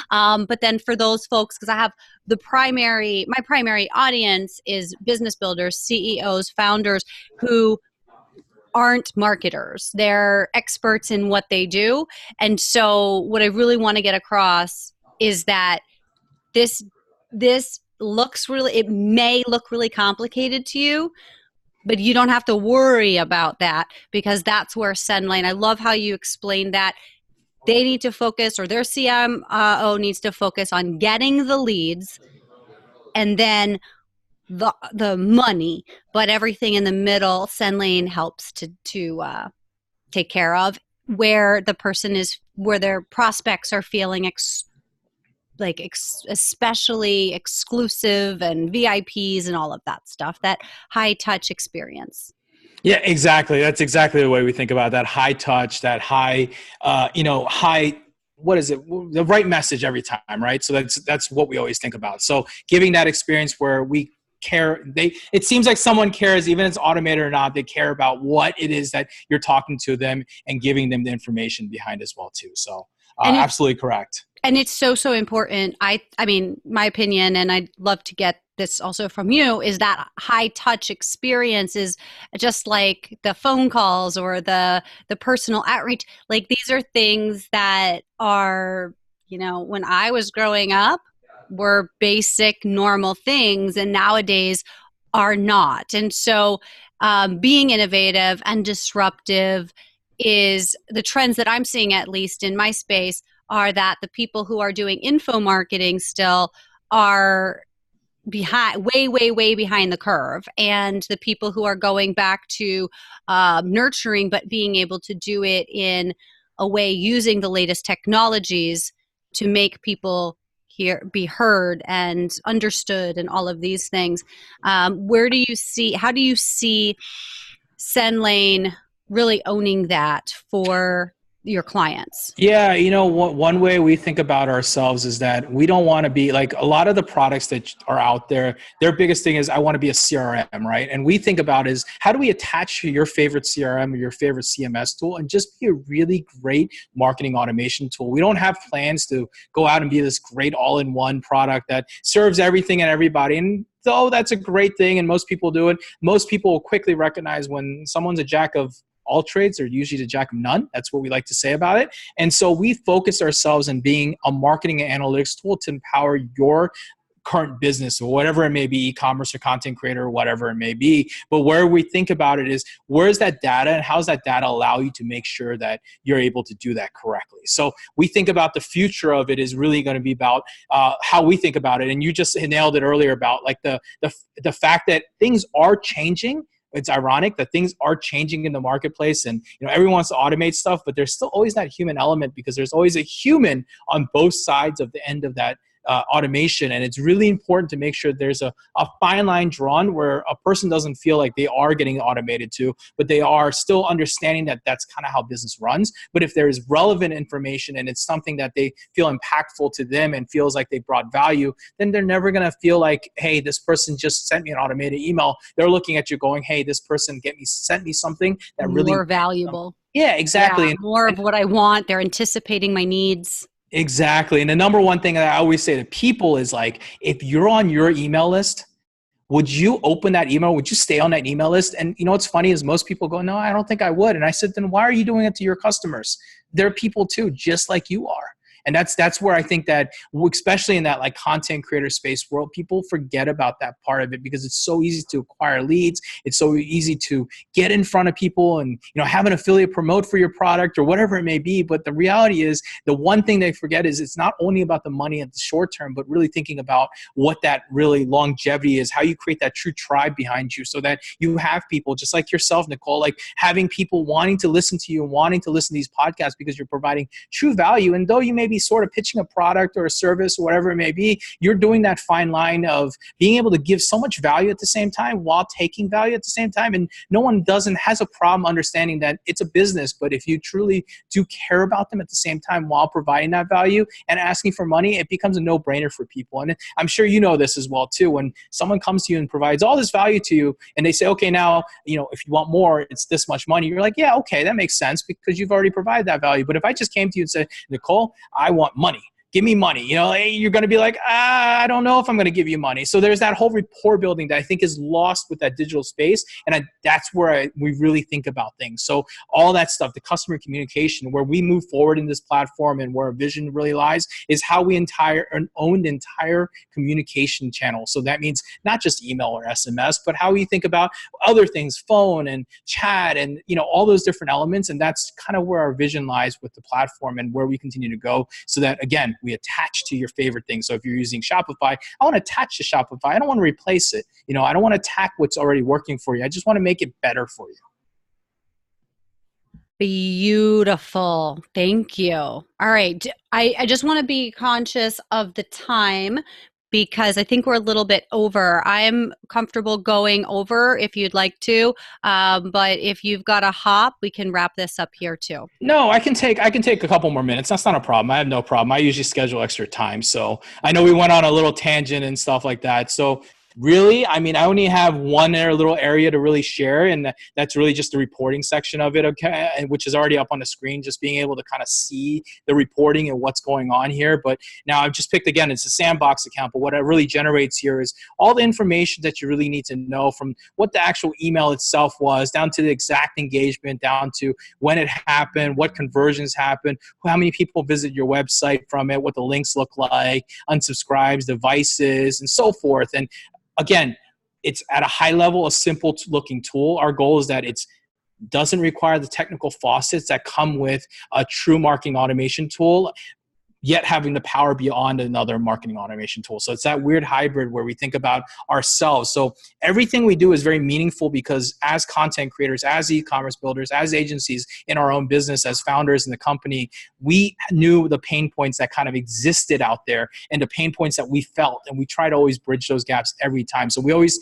But then for those folks, because I have my primary audience is business builders, CEOs, founders who aren't marketers. They're experts in what they do. And so what I really want to get across is that this it may look really complicated to you, but you don't have to worry about that, because that's where Sendlane, I love how you explained that. They need to focus, or their CMO needs to focus on getting the leads and then the money, but everything in the middle, Sendlane helps to take care of, where their prospects are feeling especially exclusive and VIPs and all of that stuff, that high touch experience. Yeah, exactly. That's exactly the way we think about that high touch, that high, what is it? The right message every time, right? So that's what we always think about. So giving that experience where we care, it seems like someone cares, even if it's automated or not, they care about what it is that you're talking to them and giving them the information behind as well too. So absolutely correct. And it's so, so important. I mean, my opinion, and I'd love to get this also from you, is that high touch experience is just like the phone calls or the personal outreach. Like, these are things that are, when I was growing up, were basic, normal things, and nowadays are not. And so being innovative and disruptive is the trends that I'm seeing, at least in my space, are that the people who are doing info marketing still are behind, way behind the curve, and the people who are going back to nurturing, but being able to do it in a way using the latest technologies to make people be heard and understood and all of these things. How do you see Sendlane really owning that for your clients? Yeah, one way we think about ourselves is that we don't want to be like a lot of the products that are out there. Their biggest thing is, I want to be a CRM, right? And we think about is, how do we attach to your favorite CRM or your favorite CMS tool and just be a really great marketing automation tool? We don't have plans to go out and be this great all-in-one product that serves everything and everybody. And though that's a great thing and most people do it, most people will quickly recognize when someone's a jack of all trades, are usually the jack of none. That's what we like to say about it. And so we focus ourselves on being a marketing and analytics tool to empower your current business or whatever it may be, e-commerce or content creator or whatever it may be. But where we think about it is, where's that data and how does that data allow you to make sure that you're able to do that correctly? So we think about the future of it is really going to be about how we think about it. And you just nailed it earlier about like the fact that things are changing, it's ironic that things are changing in the marketplace, and everyone wants to automate stuff, but there's still always that human element because there's always a human on both sides of the end of that automation. And it's really important to make sure there's a fine line drawn where a person doesn't feel like they are getting automated to, but they are still understanding that that's kind of how business runs. But if there is relevant information and it's something that they feel impactful to them and feels like they brought value, then they're never going to feel like, hey, this person just sent me an automated email. They're looking at you going, hey, this person sent me something that really More valuable. yeah, Yeah, exactly. more of what I want. They're anticipating my needs. Exactly. And the number one thing that I always say to people is like, if you're on your email list, would you open that email? Would you stay on that email list? And what's funny is most people go, no, I don't think I would. And I said, then why are you doing it to your customers? They're people too, just like you are. And that's where I think that, especially in that like content creator space world, people forget about that part of it because it's so easy to acquire leads. It's so easy to get in front of people and have an affiliate promote for your product or whatever it may be. But the reality is, the one thing they forget is it's not only about the money at the short term, but really thinking about what that really longevity is, how you create that true tribe behind you so that you have people just like yourself, Nicole, like having people wanting to listen to you and wanting to listen to these podcasts because you're providing true value. And though you may be sort of pitching a product or a service or whatever it may be, you're doing that fine line of being able to give so much value at the same time while taking value at the same time. And no one has a problem understanding that it's a business, but if you truly do care about them at the same time while providing that value and asking for money, it becomes a no-brainer for people. And I'm sure you know this as well too. When someone comes to you and provides all this value to you and they say, okay, now, if you want more, it's this much money. You're like, yeah, okay, that makes sense because you've already provided that value. But if I just came to you and said, Nicole, I want money. Give me money. You're going to be like, I don't know if I'm going to give you money. So there's that whole rapport building that I think is lost with that digital space. And that's where we really think about things. So all that stuff, the customer communication, where we move forward in this platform and where our vision really lies is how we own the entire communication channel. So that means not just email or SMS, but how we think about other things, phone and chat and, all those different elements. And that's kind of where our vision lies with the platform and where we continue to go so that, again, we attach to your favorite thing. So if you're using Shopify, I want to attach to Shopify. I don't want to replace it. I don't want to attack what's already working for you. I just want to make it better for you. Beautiful. Thank you. All right. I just want to be conscious of the time because I think we're a little bit over. I'm comfortable going over if you'd like to, but if you've got a hop, we can wrap this up here too. No, I can take a couple more minutes. That's not a problem. I have no problem. I usually schedule extra time. So I know we went on a little tangent and stuff like that. So really, I mean, I only have one little area to really share, and that's really just the reporting section of it, okay, which is already up on the screen, just being able to kind of see the reporting and what's going on here. But now I've just picked, again, it's a sandbox account, but what it really generates here is all the information that you really need to know, from what the actual email itself was, down to the exact engagement, down to when it happened, what conversions happened, how many people visit your website from it, what the links look like, unsubscribes, devices, and so forth. And again, it's at a high level, a simple looking tool. Our goal is that it doesn't require the technical faucets that come with a true marketing automation tool, yet having the power beyond another marketing automation tool. So it's that weird hybrid where we think about ourselves. So everything we do is very meaningful because as content creators, as e-commerce builders, as agencies in our own business, as founders in the company, we knew the pain points that kind of existed out there and the pain points that we felt. And we try to always bridge those gaps every time. So we always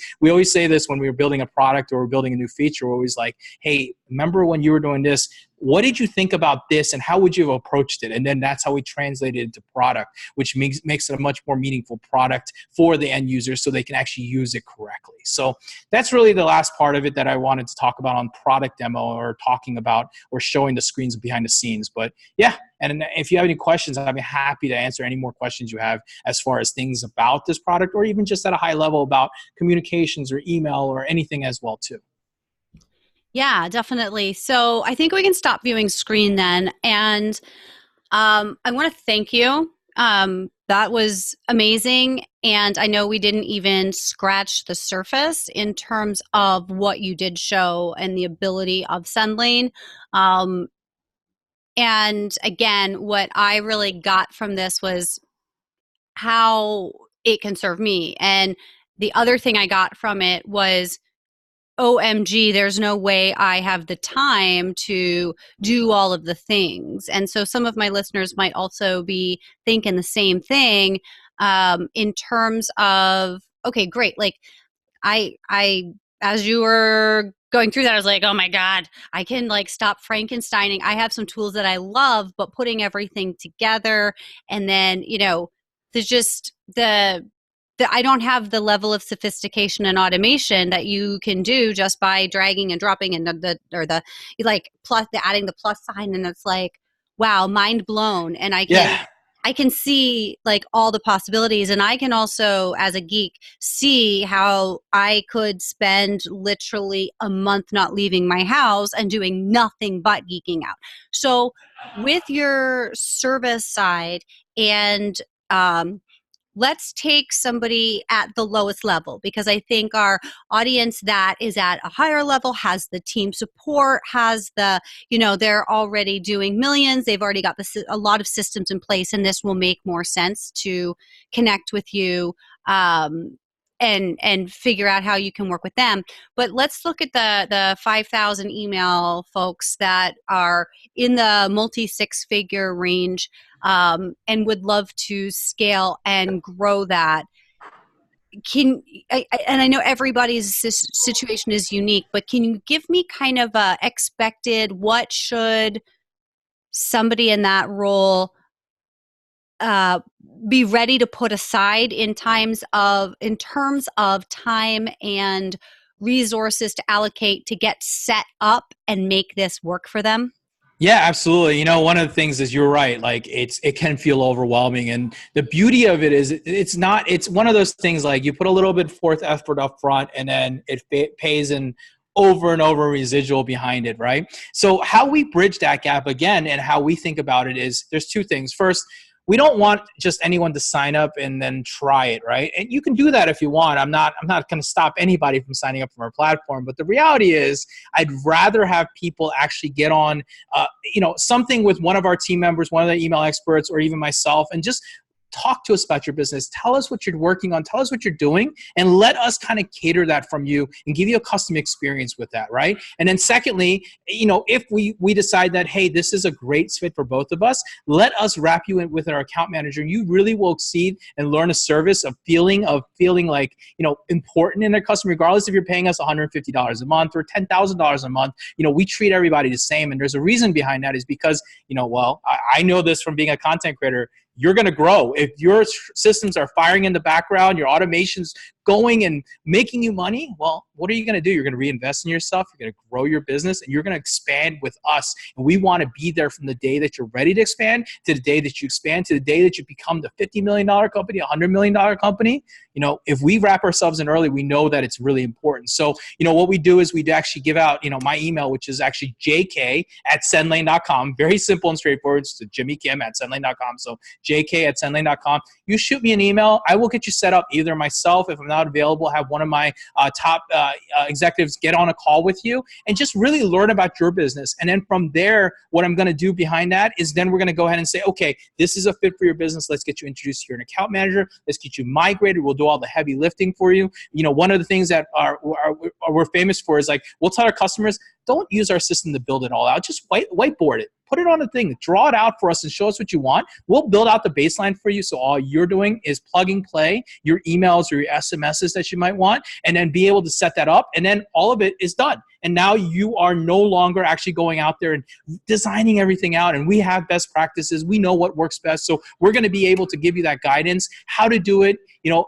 say this when we were building a product or we're building a new feature. We're always like, hey, remember when you were doing this? What did you think about this and how would you have approached it? And then that's how we translate it into product, which makes it a much more meaningful product for the end user so they can actually use it correctly. So that's really the last part of it that I wanted to talk about on product demo or talking about or showing the screens behind the scenes. But yeah, and if you have any questions, I'd be happy to answer any more questions you have as far as things about this product or even just at a high level about communications or email or anything as well too. Yeah, definitely. So I think we can stop viewing screen then. And I want to thank you. That was amazing. And I know we didn't even scratch the surface in terms of what you did show and the ability of Sendlane. And again, what I really got from this was how it can serve me. And the other thing I got from it was OMG, there's no way I have the time to do all of the things. And so some of my listeners might also be thinking the same thing, in terms of, okay, great. Like as you were going through that, I was like, oh my God, I can like stop Frankensteining. I have some tools that I love, but putting everything together, and then, there's just I don't have the level of sophistication and automation that you can do just by dragging and dropping and the like plus the adding the plus sign, and it's like, wow, mind blown. And Yeah. I can see like all the possibilities, and I can also, as a geek, see how I could spend literally a month not leaving my house and doing nothing but geeking out. So with your service side, and um, let's take somebody at the lowest level, because I think our audience that is at a higher level has the team support, has the, they're already doing millions. They've already got a lot of systems in place, and this will make more sense to connect with you, and figure out how you can work with them. But let's look at the 5,000 email folks that are in the multi six figure range, and would love to scale and grow that. And I know everybody's situation is unique, but can you give me kind of a expected, what should somebody in that role uh, be ready to put aside in terms of time and resources to allocate to get set up and make this work for them? Yeah, absolutely. One of the things is, you're right. Like, it can feel overwhelming, and the beauty of it is it's not. It's one of those things, like, you put a little bit forth effort up front, and then it pays in over and over residual behind it, right? So how we bridge that gap again, and how we think about it, is there's two things. First, we don't want just anyone to sign up and then try it, right? And you can do that if you want. I'm not going to stop anybody from signing up from our platform, but the reality is, I'd rather have people actually get on something with one of our team members, one of the email experts, or even myself, and just talk to us about your business. Tell us what you're working on. Tell us what you're doing, and let us kind of cater that from you and give you a custom experience with that, right? And then secondly, if we decide that, hey, this is a great fit for both of us, let us wrap you in with our account manager. You really will exceed and learn a service of feeling like, important in their customer, regardless if you're paying us $150 a month or $10,000 a month. We treat everybody the same. And there's a reason behind that, is because, I know this from being a content creator. You're going to grow. If your systems are firing in the background, your automation's going and making you money, well, what are you going to do? You're going to reinvest in yourself. You're going to grow your business, and you're going to expand with us. And we want to be there from the day that you're ready to expand, to the day that you expand, to the day that you become the $50 million company, $100 million company. If we wrap ourselves in early, we know that it's really important. So, what we do is we actually give out, my email, which is actually jk@sendlane.com. Very simple and straightforward. It's Jimmy Kim at sendlane.com. So jk@sendlane.com. You shoot me an email. I will get you set up. Either myself, if I'm not available, have one of my top executives get on a call with you and just really learn about your business. And then from there, what I'm going to do behind that is, then we're going to go ahead and say, okay, this is a fit for your business. Let's get you introduced to your account manager. Let's get you migrated. We'll do all the heavy lifting for you. One of the things that we're famous for is, like, we'll tell our customers, don't use our system to build it all out. Just whiteboard it. Put it on a thing. Draw it out for us and show us what you want. We'll build out the baseline for you. So all you're doing is plug and play your emails or your SMSs that you might want, and then be able to set that up. And then all of it is done. And now you are no longer actually going out there and designing everything out. And we have best practices. We know what works best. So we're going to be able to give you that guidance, how to do it.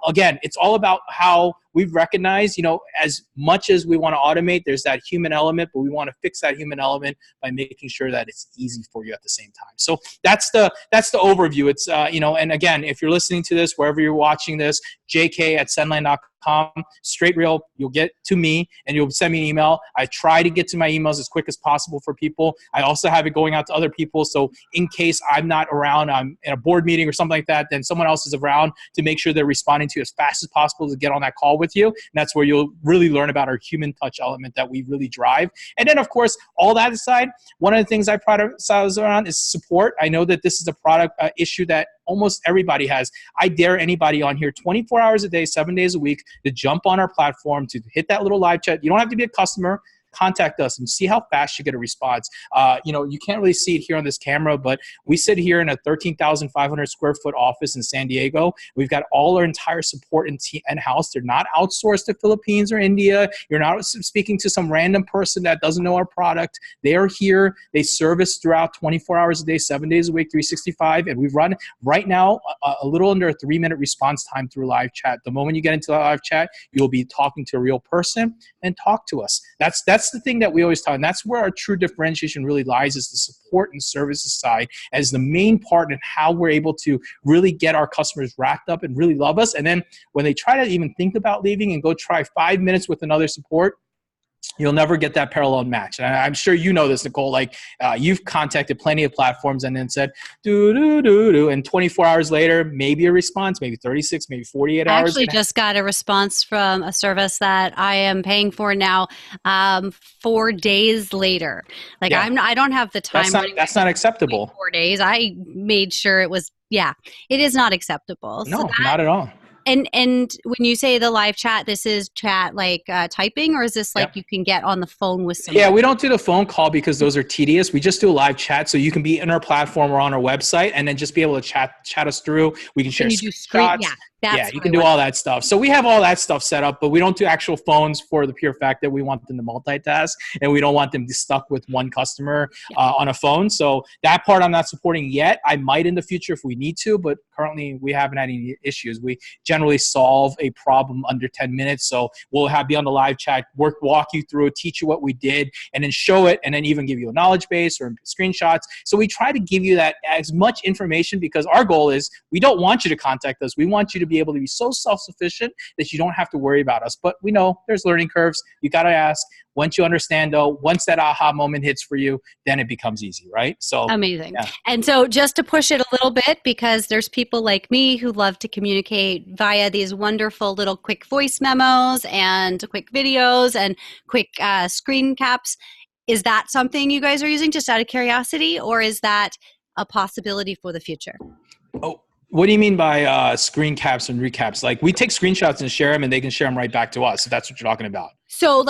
Again, it's all about how we've recognized, as much as we want to automate, there's that human element, but we want to fix that human element by making sure that it's easy for you at the same time. So that's the overview. It's, and again, if you're listening to this, wherever you're watching this, jk@sendlane.com, straight real, you'll get to me and you'll send me an email. I try to get to my emails as quick as possible for people. I also have it going out to other people. So in case I'm not around, I'm in a board meeting or something like that, then someone else is around to make sure they're responding to you as fast as possible to get on that call with you. And that's where you'll really learn about our human touch element that we really drive. And then, of course, all that aside, one of the things I pride ourselves around is support. I know that this is a product issue that almost everybody has. I dare anybody on here 24 hours a day, 7 days a week to jump on our platform, to hit that little live chat. You don't have to be a customer. Contact us and see how fast you get a response. You can't really see it here on this camera, but we sit here in a 13,500 square foot office in San Diego. We've got all our entire support in-house. They're not outsourced to Philippines or India. You're not speaking to some random person that doesn't know our product. They are here. They service throughout 24 hours a day, 7 days a week, 365. And we've run right now a little under a 3-minute response time through live chat. The moment you get into the live chat, you'll be talking to a real person and talk to us. That's the thing that we always talk, and that's where our true differentiation really lies, is the support and services side as the main part in how we're able to really get our customers wrapped up and really love us. And then when they try to even think about leaving and go try 5 minutes with another support, you'll never get that parallel match. And I'm sure you know this, Nicole. Like you've contacted plenty of platforms and then said, and 24 hours later, maybe a response, maybe 36, maybe 48 hours. I actually just got a response from a service that I am paying for now 4 days later. Like I don't have the time. That's not acceptable. 4 days. I made sure it was, it is not acceptable. No, not at all. And when you say the live chat, this is chat like typing, or is this like you can get on the phone with somebody? Yeah, we don't do the phone call because those are tedious. We just do a live chat, so you can be in our platform or on our website, and then just be able to chat us through. We can share screenshots. You can do all that stuff. So we have all that stuff set up, but we don't do actual phones for the pure fact that we want them to multitask, and we don't want them to be stuck with one customer on a phone. So that part I'm not supporting yet. I might in the future if we need to, but currently we haven't had any issues. We generally solve a problem under 10 minutes. So we'll be on the live chat, walk you through it, teach you what we did, and then show it, and then even give you a knowledge base or screenshots. So we try to give you that as much information, because our goal is we don't want you to contact us. We want you to be able to be so self-sufficient that you don't have to worry about us. But we know there's learning curves. You got to ask. Once you understand, though, once that aha moment hits for you, then it becomes easy, right? So amazing. Yeah. And so just to push it a little bit, because there's people like me who love to communicate via these wonderful little quick voice memos and quick videos and quick screen caps. Is that something you guys are using just out of curiosity, or is that a possibility for the future? Oh, what do you mean by screen caps and recaps? Like we take screenshots and share them, and they can share them right back to us, if that's what you're talking about. So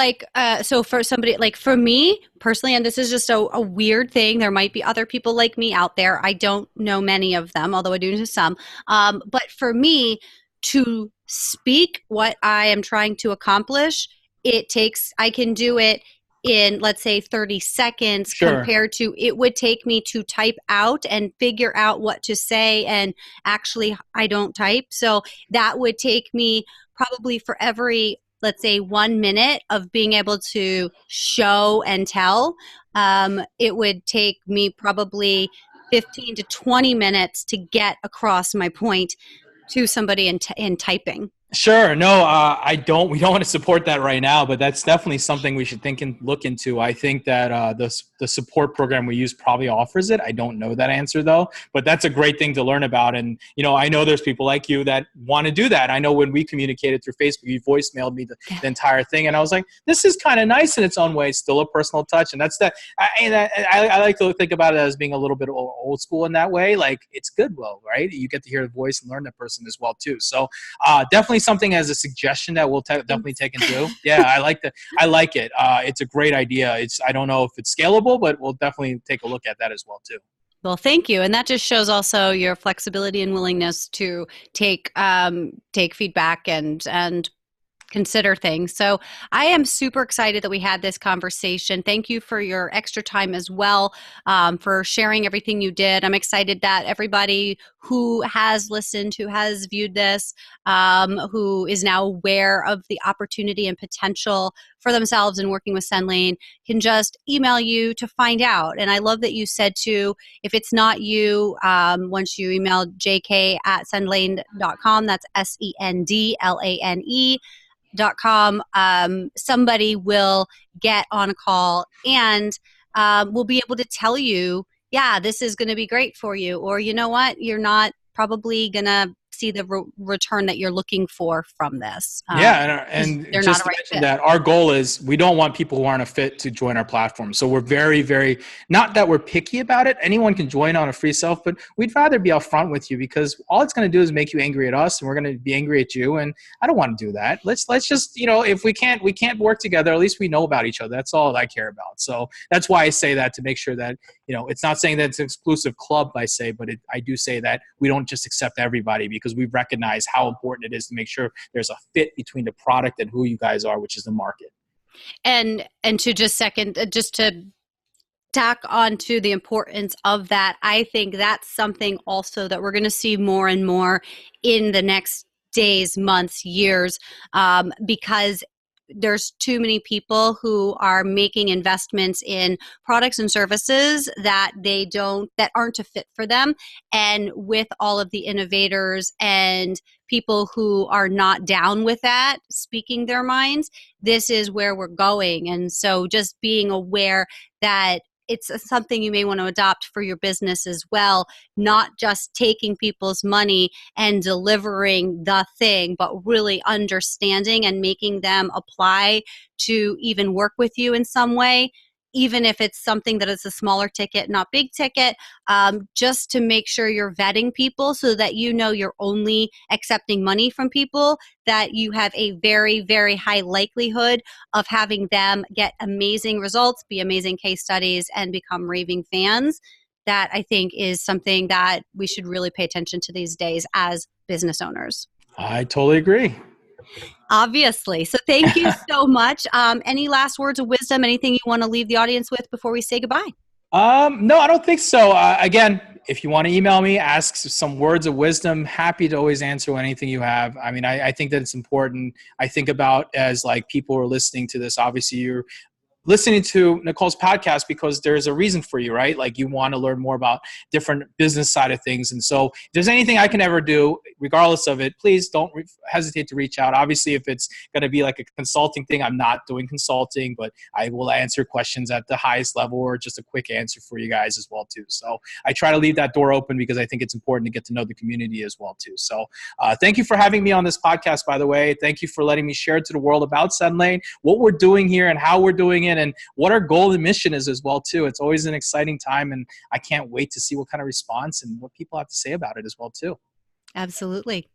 so for somebody, like for me personally, and this is just a weird thing, there might be other people like me out there. I don't know many of them, although I do know some. But for me to speak what I am trying to accomplish, I can do it in, let's say, 30 seconds compared to it would take me to type out and figure out what to say. And actually, I don't type. So that would take me probably for every, let's say, 1 minute of being able to show and tell. It would take me probably 15 to 20 minutes to get across my point to somebody in typing. Sure. No, we don't want to support that right now, but that's definitely something we should think and look into. I think that the support program we use probably offers it. I don't know that answer though, but that's a great thing to learn about. And, I know there's people like you that want to do that. I know when we communicated through Facebook, you voicemailed me the entire thing. And I was like, this is kind of nice in its own way. It's still a personal touch. And that's that. I like to think about it as being a little bit old school in that way. Like it's goodwill, right? You get to hear the voice and learn that person as well too. So definitely something as a suggestion that we'll definitely take and do. Yeah, I like it. It's a great idea. I don't know if it's scalable, but we'll definitely take a look at that as well too. Well, thank you. And that just shows also your flexibility and willingness to take feedback and consider things. So I am super excited that we had this conversation. Thank you for your extra time as well, for sharing everything you did. I'm excited that everybody who has listened, who has viewed this, who is now aware of the opportunity and potential for themselves in working with Sendlane can just email you to find out. And I love that you said if it's not you, once you email jk@sendlane.com, that's SENDLANE.com, somebody will get on a call and will be able to tell you, this is going to be great for you. Or you know what, you're not probably going to see the return that you're looking for from this. Yeah, They're and not just a to right mention fit. that our goal is we don't want people who aren't a fit to join our platform. So we're very, very, not that we're picky about it. Anyone can join on a free self, but we'd rather be upfront with you because all it's going to do is make you angry at us, and we're going to be angry at you. And I don't want to do that. Let's just, if we can't work together, at least we know about each other. That's all I care about. So that's why I say that, to make sure that, it's not saying that it's an exclusive club, I say, but I do say that we don't just accept everybody, because we recognize how important it is to make sure there's a fit between the product and who you guys are, which is the market. And to just to tack on to the importance of that, I think that's something also that we're going to see more and more in the next days, months, years, because there's too many people who are making investments in products and services that that aren't a fit for them. And with all of the innovators and people who are not down with that speaking their minds, this is where we're going. And so just being aware that it's something you may want to adopt for your business as well, not just taking people's money and delivering the thing, but really understanding and making them apply to even work with you in some way, even if it's something that is a smaller ticket, not big ticket, just to make sure you're vetting people so that you're only accepting money from people that you have a very, very high likelihood of having them get amazing results, be amazing case studies, and become raving fans. That I think is something that we should really pay attention to these days as business owners. I totally agree. Obviously. So thank you so much. Any last words of wisdom, anything you want to leave the audience with before we say goodbye? No, I don't think so. Again, if you want to email me, ask some words of wisdom. Happy to always answer anything you have. I mean, I think that it's important. I think about, as like people who are listening to this, obviously you're listening to Nicole's podcast because there's a reason for you, right? Like, you want to learn more about different business side of things. And so if there's anything I can ever do, regardless of it, please don't hesitate to reach out. Obviously, if it's going to be like a consulting thing, I'm not doing consulting, but I will answer questions at the highest level, or just a quick answer for you guys as well too. So I try to leave that door open because I think it's important to get to know the community as well too. So thank you for having me on this podcast, by the way. Thank you for letting me share to the world about Sendlane, what we're doing here and how we're doing it, and what our goal and mission is as well too. It's always an exciting time, and I can't wait to see what kind of response and what people have to say about it as well too. Absolutely.